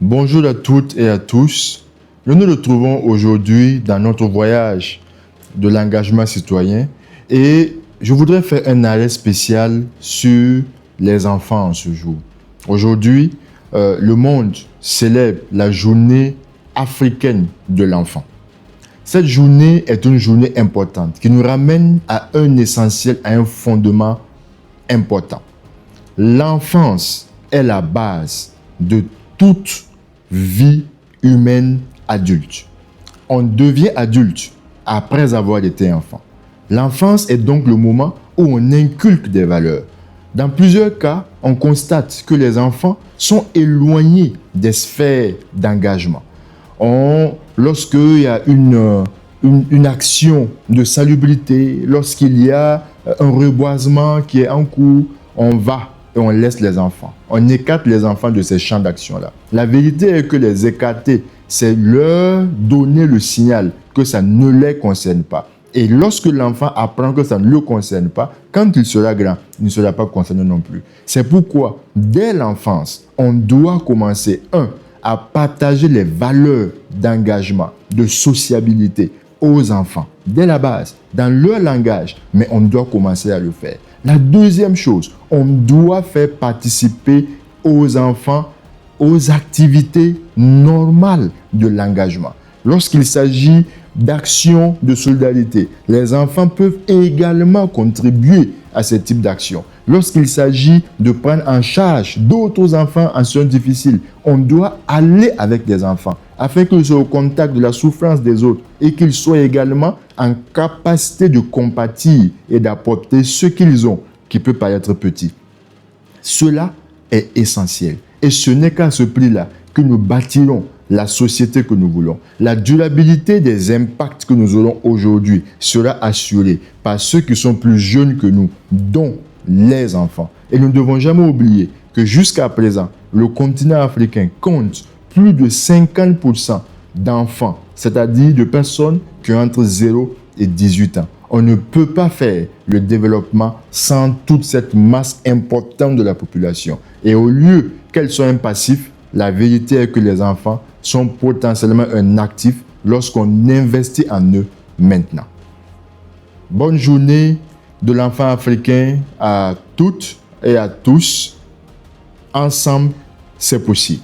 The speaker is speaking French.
Bonjour à toutes et à tous. Nous nous retrouvons aujourd'hui dans notre voyage de l'engagement citoyen et je voudrais faire un arrêt spécial sur les enfants en ce jour. Aujourd'hui, le monde célèbre la journée africaine de l'enfant. Cette journée est une journée importante qui nous ramène à un essentiel, à un fondement important. L'enfance est la base de toute vie humaine adulte. On devient adulte après avoir été enfant. L'enfance est donc le moment où on inculque des valeurs. Dans plusieurs cas, on constate que les enfants sont éloignés des sphères d'engagement. Lorsqu'il y a une action de salubrité, lorsqu'il y a un reboisement qui est en cours, on va et on laisse les enfants. On écarte les enfants de ces champs d'action-là. La vérité est que les écarter, c'est leur donner le signal que ça ne les concerne pas. Et lorsque l'enfant apprend que ça ne le concerne pas, quand il sera grand, il ne sera pas concerné non plus. C'est pourquoi, dès l'enfance, on doit commencer, à partager les valeurs d'engagement, de sociabilité aux enfants, dès la base, dans leur langage, mais on doit commencer à le faire. La deuxième chose, on doit faire participer aux enfants aux activités normales de l'engagement. Lorsqu'il s'agit d'actions de solidarité, les enfants peuvent également contribuer à ce type d'action. Lorsqu'il s'agit de prendre en charge d'autres enfants en situation difficile, on doit aller avec les enfants afin qu'ils soient au contact de la souffrance des autres et qu'ils soient également en capacité de compatir et d'apporter ce qu'ils ont, qui peut paraître petit. Cela est essentiel. Et ce n'est qu'à ce prix-là que nous bâtirons la société que nous voulons. La durabilité des impacts que nous aurons aujourd'hui sera assurée par ceux qui sont plus jeunes que nous, dont les enfants. Et nous ne devons jamais oublier que jusqu'à présent, le continent africain compte plus de 50% d'enfants, c'est-à-dire de personnes qui ont entre 0 et 18 ans. On ne peut pas faire le développement sans toute cette masse importante de la population. Et au lieu qu'elles soient un passif, la vérité est que les enfants sont potentiellement un actif lorsqu'on investit en eux maintenant. Bonne journée de l'enfant africain à toutes et à tous. Ensemble, c'est possible.